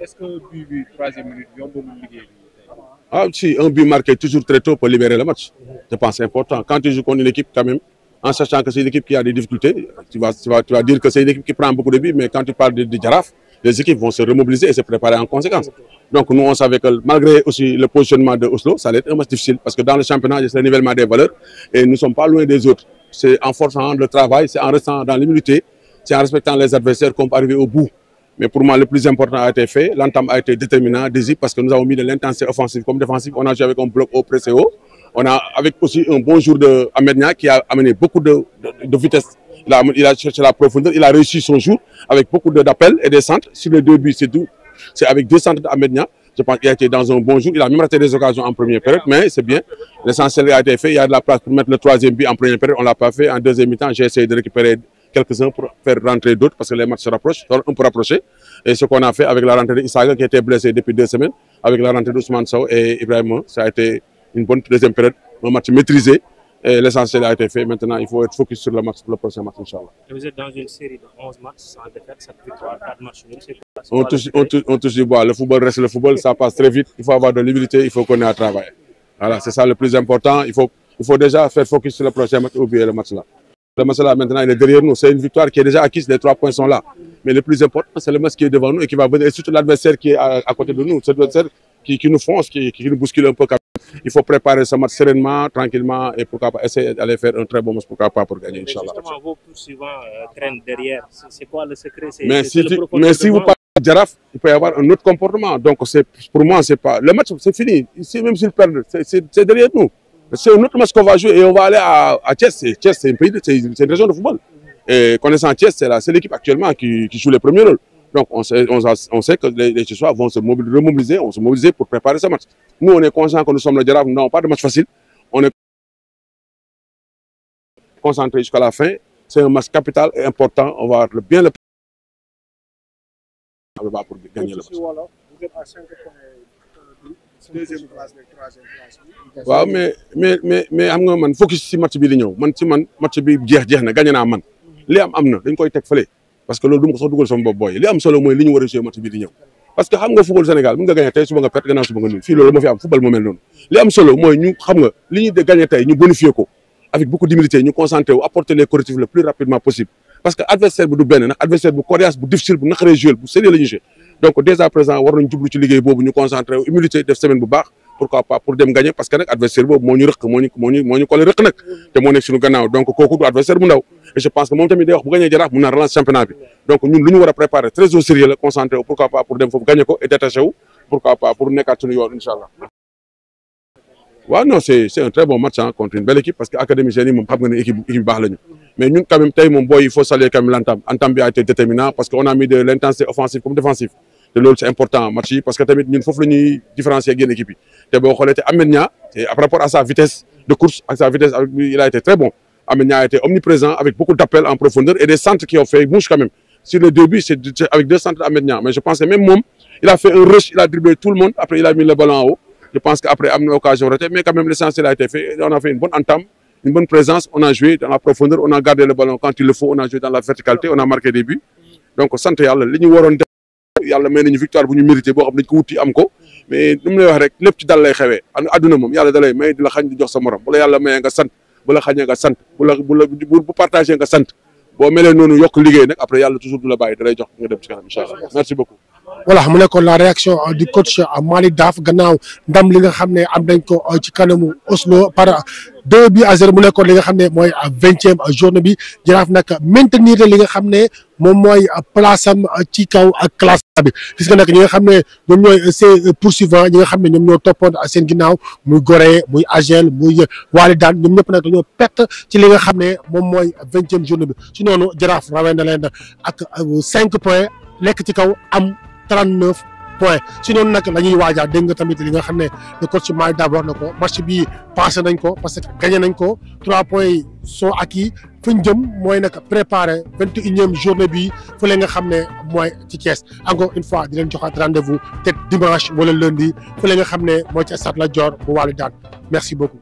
est-ce que but troisième minute yombalul liggéey bi? Ah si, un but marqué toujours très tôt peut libérer le match. Je pense que c'est important. Quand tu joues contre une équipe quand même, en sachant que c'est une équipe qui a des difficultés, tu vas dire que c'est une équipe qui prend beaucoup de buts, mais quand tu parles de Jaraaf, les équipes vont se remobiliser et se préparer en conséquence. Donc nous, on savait que malgré aussi le positionnement de Oslo, ça allait être un match difficile parce que dans le championnat, c'est le nivellement des valeurs et nous ne sommes pas loin des autres. C'est en forçant le travail, c'est en restant dans l'humilité, c'est en respectant les adversaires qu'on peut arriver au bout. Mais pour moi, le plus important a été fait. L'entame a été déterminant, décisif, parce que nous avons mis de l'intensité offensive comme défensive. On a joué avec un bloc haut, pressé haut. On a avec aussi un bon jour de Ahmednia qui a amené beaucoup de vitesse. Il a cherché la profondeur, il a réussi son jour avec beaucoup d'appels et des centres. Sur les 2 buts, c'est tout. C'est avec 2 centres d'Ahmednia. Je pense qu'il a été dans un bon jour. Il a même raté des occasions en première période, mais c'est bien. L'essentiel a été fait. Il y a de la place pour mettre le 3e but en première période. On ne l'a pas fait. En deuxième mi-temps, j'ai essayé de récupérer quelques-uns pour faire rentrer d'autres parce que les matchs se rapprochent, un peu rapprochés. Et ce qu'on a fait avec la rentrée d'Issaga qui était blessé depuis 2 semaines, avec la rentrée d'Ousmane Sow et Ibrahima, ça a été une bonne deuxième période, un match maîtrisé. Et l'essentiel a été fait. Maintenant, il faut être focus sur le match, pour le prochain match, Inch'Allah. Vous êtes dans une série de 11 matchs sans défaite, 7 victoires, 4 matchs nuls. On touche du bois. Le football reste le football, ça passe très vite. Il faut avoir de l'humilité, il faut qu'on ait à travailler. Voilà, c'est ça le plus important. Il faut déjà faire focus sur le prochain match, oublier le match là. Le match là, maintenant, il est derrière nous. C'est une victoire qui est déjà acquise, les 3 points sont là. Mais le plus important, c'est le match qui est devant nous et qui va venir. Et surtout l'adversaire qui est à côté de nous. C'est l'adversaire qui nous fonce, qui nous bouscule un peu. Il faut préparer ce match sereinement, tranquillement et pourquoi pas essayer d'aller faire un très bon match, pourquoi pas pour gagner, Inch'Allah. Justement, vos poursuivants traînent derrière. C'est quoi le secret? Mais si vous parlez de Jaraaf, il peut y avoir un autre comportement. Donc pour moi, c'est pas... Le match, c'est fini. Même s'ils perdent, c'est derrière nous. C'est un autre match qu'on va jouer et on va aller à Thiès. Thiès, c'est un pays, c'est une région de football. Et connaissant Thiès, c'est l'équipe actuellement qui joue les premiers rôles. Donc on sait que les Thiessois vont se remobiliser, on se mobiliser pour préparer ce match. Nous, on est conscients que nous sommes le Jaraaf, nous n'avons pas de match facile. On est concentré jusqu'à la fin. C'est un match capital et important. On va bien le pour gagner le match. Vous êtes à 5 points. Deuxième place, troisième place. waaw mais xam nga man focus si match bi di ñëw man match bi jeex na gagné naa man li am na dañ koy teg fële parce que loolu du ma ko sax dugal sama bopp booy li am solo mooy li ñu war a jouer match bi di ñëw parce que xam nga football Sénégal mën nga gagné tey suba nga perte gannaaw suba nga nul fii loolu moo fi am football moo mel noonu li am solo mooy ñu xam nga li ñuy gagné tey ñu bonifier ko avec beaucoup d'humilité ñu concentré wu apporter les correctifs le plus rapidement possible parce que adversaire bi du benn nag adversaire bu coriace bu difficile bu naqaree jouer bu sérieux la ñuy jouer donc dès à présent war nañ jublu ci liggéey boobu ñu concentré wu humilité def semaine bu baax pourquoi pas pour dem gagner parce que nag adversaire boobu moo ñu rëq moo ñu collé rëq nag te moo nekk suñu gannaaw donc kooku du adversaire bu ndaw et je pense que moom tamit day wax bu gagné Jaraaf mun naa relance championnat bi donc ñun lu ñu war a préparer très au sérieux la concentré wu pourquoi pas pour dem foofu gagner ko et détaché wu pourquoi pas pour nekkaat suñu yoon Inch'Allah. waaw non c'est un très bon match contre une belle équipe parce que académiciens yi moom xam nga ne équipe baax lañu mais ñun quand même tey moom booy il faut saluer quand même l'entame bi a été déterminant parce que on a mis de l'intensité offensive comme défensive te loolu c'est important match yi parce que tamit ñun foofu la ñuy différencier ak yenn équipe yi te boo xoolee te Ahmednia par rapport à sa vitesse de course ak sa vitesse il a été très bon Ahmednia a été omniprésent avec beaucoup d'appels en profondeur et des centres qui ont fait mouche quand même sur le début c'est avec 2 centres d'Ahmednia mais je pense que même moom il a fait un rush il a dribblé tout le monde après il a mis le ballon en haut je pense qu'après am na occasion ratée mais quand même l'essentiel a été fait on a fait une bonne entame une bonne présence on a joué dans la profondeur on a gardé le ballon quand il le faut on a joué dans la verticalité on a marqué des buts donc sant yàlla li ñu waroon def yàlla may nañu victoire bu ñu mérité boo xam dañ ko wuti am ko mais ni mu lay wax rek lépp ci dal lay xewee adduna moom yàlla da lay may di la xañ di jox sa morom bu la yàlla mayee nga sant bu la xañee nga sant bu partagé nga sant boo melee noonu yokk liggéey nag après yàlla toujours du la bàyyi da lay jox nga dem ci kanam inchallah merci beaucoup. voilà mu nekkoon la réaction du coach Malick Daaf gannaaw ndam li nga xam ne am nañ ko ci kanamu Oslo par 2-0 mu nekkoon li nga xam ne mooy 20e journée bi Jaraaf nag maintenir li nga xam ne moom mooy place am ci kaw ak classe bi gis nga nag ñi nga xam ne ñoom ñooy ses poursuivants ñi nga xam ne ñoom ñoo toppoon seen ginnaaw muy Gorée muy Agel muy Walidane ñoom ñëpp nag dañoo perte ci li nga xam ne moom mooy 20e journée bi si noonu Jaraaf rawee na leen ak 5 points nekk ci kaw am 39 points si noonu nag la ñuy waajal dégg nga tamit li nga xam ne le coach Malick Daaf wax na ko match bi passé nañ ko parce que gagné nañ ko 3 points yi sont acquis fi ñu jëm mooy nag préparer 21e journée bi fële nga xam ne mooy ci Thiès encore une fois di leen joxaat rendez-vous peut-être dimanche wala lundi fële nga xam ne mooy ci stade Lat Dior bu Walidane merci beaucoup.